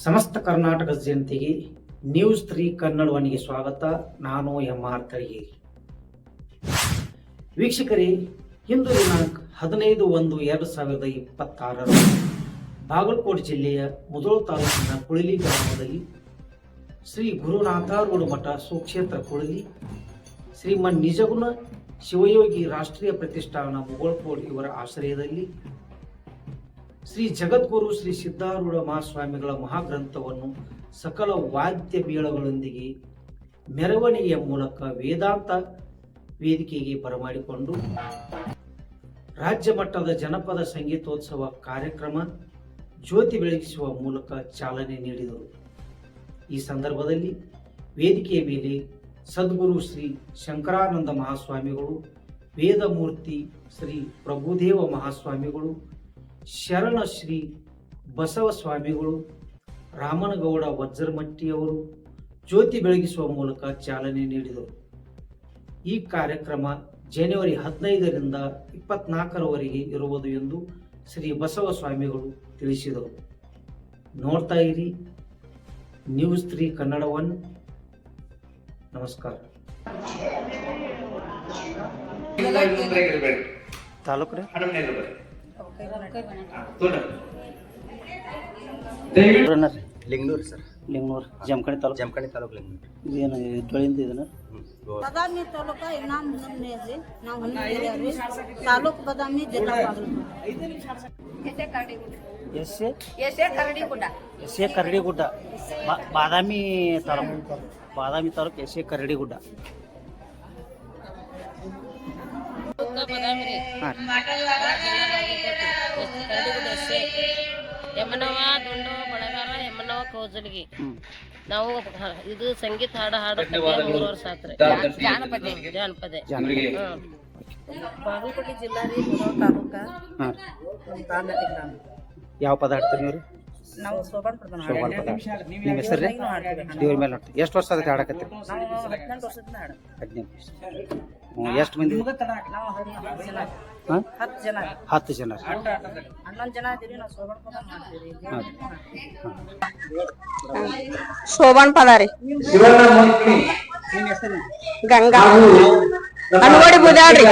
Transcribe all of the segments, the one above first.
ಸಮಸ್ತ ಕರ್ನಾಟಕ ಜನತೆಗೆ ನ್ಯೂಸ್ 3 ಕನ್ನಡವನಿಗೆ ಸ್ವಾಗತ. ನಾನು MR ತಳಗೇರಿ. ವೀಕ್ಷಕರೇ, ಇಂದು ದಿನಾಂಕ 15/1/2026 ಬಾಗಲಕೋಟೆ ಜಿಲ್ಲೆಯ ಮುಧೋಳ ತಾಲೂಕಿನ ಕುಳಲಿ ಗ್ರಾಮದಲ್ಲಿ ಶ್ರೀ ಗುರುನಾಥಾರೂಢ ಮಠ ಸುಕ್ಷೇತ್ರ ಕುಳಲಿ ಶ್ರೀಮನ್ ನಿಜಗುಣ ಶಿವಯೋಗಿ ರಾಷ್ಟ್ರೀಯ ಪ್ರತಿಷ್ಠಾನ ಮುಗೋಳ್ಕೋಡ್ ಇವರ ಆಶ್ರಯದಲ್ಲಿ ಶ್ರೀ ಜಗದ್ಗುರು ಶ್ರೀ ಸಿದ್ಧಾರೂಢ ಮಹಾಸ್ವಾಮಿಗಳ ಮಹಾಗ್ರಂಥವನ್ನು ಸಕಲ ವಾದ್ಯ ಮೇಳಗಳೊಂದಿಗೆ ಮೆರವಣಿಗೆಯ ಮೂಲಕ ವೇದಾಂತ ವೇದಿಕೆಗೆ ಬರಮಾಡಿಕೊಂಡು ರಾಜ್ಯ ಮಟ್ಟದ ಜನಪದ ಸಂಗೀತೋತ್ಸವ ಕಾರ್ಯಕ್ರಮ ಜ್ಯೋತಿ ಬೆಳಗಿಸುವ ಮೂಲಕ ಚಾಲನೆ ನೀಡಿದರು. ಈ ಸಂದರ್ಭದಲ್ಲಿ ವೇದಿಕೆಯ ಮೇಲೆ ಸದ್ಗುರು ಶ್ರೀ ಶಂಕರಾನಂದ ಮಹಾಸ್ವಾಮಿಗಳು, ವೇದಮೂರ್ತಿ ಶ್ರೀ ಪ್ರಭುದೇವ ಮಹಾಸ್ವಾಮಿಗಳು, ಶರಣ ಶ್ರೀ ಬಸವ ಸ್ವಾಮಿಗಳು, ರಾಮನಗೌಡ ವಜ್ರಮಟ್ಟಿಯವರು ಜ್ಯೋತಿ ಬೆಳಗಿಸುವ ಮೂಲಕ ಚಾಲನೆ ನೀಡಿದರು. ಈ ಕಾರ್ಯಕ್ರಮ ಜನವರಿ 15ರಿಂದ 24ರವರೆಗೆ ಇರುವುದು ಎಂದು ಶ್ರೀ ಬಸವ ಸ್ವಾಮಿಗಳು ತಿಳಿಸಿದರು. ನೋಡ್ತಾ ಇರಿ ನ್ಯೂಸ್ 3 ಕನ್ನಡವನ್ನು. ನಮಸ್ಕಾರ. ತಾಲೂಕು ಲಿಂಗನೂರು ಸರ್. ಲಿಂಗನೂರು ಜಮಖಂಡಿ ತಾಲೂಕು. ಜಮಖಂಡಿ ತಾಲೂಕು ಲಿಂಗನೂರು. ಇದೇನು ತೊಳೆಯಿಂದ ಇದನ್ನ ಬದಾಮಿ ತಾಲೂಕ ಇನಾಮ್ ನಮ್ನೇಜಿ ನಾವು ಹೊಂದಿದ್ದೇವೆ. ತಾಲೂಕು ಬದಾಮಿ ಜಿಲ್ಲಾ ಎಸ್ಎ ಕರಡಿಗುಡ್ಡ, ಬಾದಾಮಿ ತಾಲೂಕು ಎಸ್ಎ ಕರಡಿಗುಡ್ಡ. ಯಮನವ ದುಂಡು ಬಡಗಾರ ಯಮನವ ಕೌಜಲ್ಗಿ. ನಾವು ಇದು ಸಂಗೀತ ಹಾಡಕ್ಕೆ 3 ವರ್ಷ ಆತ್ರಿ. ಜಾನಪದ ಬಾಗಲಕೋಟೆ ಜಿಲ್ಲಾ ರೀ, ಮುಧೋಳ ತಾಲೂಕ. ಯಾವ ಪದ ಹಾಡ್ತೀರಿ ನೀವು? ನಾವು ಸೋಬಾನ್ ಪದ. ನಿಮ್ಮ ಹೆಸರು ರೀ? ದೇವ್ರ ಮೇಲೆ ನೋಡ್ತೀವಿ. ಎಷ್ಟು ವರ್ಷ ಆಗುತ್ತೆ ಹಾಡಕತ್ತೀರಿ? 18 ವರ್ಷದಿಂದ ಹಾಡು. 18 ವರ್ಷ. ಎಷ್ಟು ಮಂದಿ? ನಾವು 10 10 ಜನ. ಜನ. 11 ಜನ ಇದೀವಿ. ನಾವು ಸೋಬಾನ್ ಪದ ಮಾಡ್ತೀವಿ. ಶೋಭನ್ ಪದಾರಿ ಗಂಗಾ ಅನ್ಗೋಡಿ ಬುದಾಡ್ರಿ.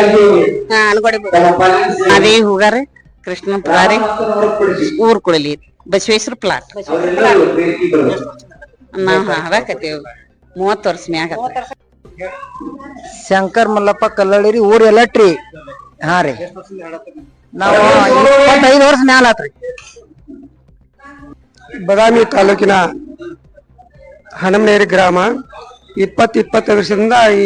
ಅನ್ಗೋಡಿ ಅದೇ ಹೋಗಾರಿ ಕೃಷ್ಣ ಪದಾರಿ ಊರ್ ಕುಳಲಿ ಬಸವೇಶ್ವರ ಪ್ಲಾಟ್. ನಾವ್ ಹಾಡಕತ್ತೇವ್ 30 ವರ್ಷ ಮ್ಯಾಗ. ಶಂಕರ್ ಮಲ್ಲಪ್ಪ ಕಲ್ಲಳ್ಳಿ ಊರ್ ಎಲ್ಲಟ್ರಿ. ಹಾ ರೀ, ನಾವು 25 ವರ್ಷ ಮ್ಯಾಲ ಆತ್ರಿ. ಬಾದಾಮಿ ತಾಲೂಕಿನ ಹಣಮನೇರಿ ಗ್ರಾಮ. 20-25 ವರ್ಷದಿಂದ ಈ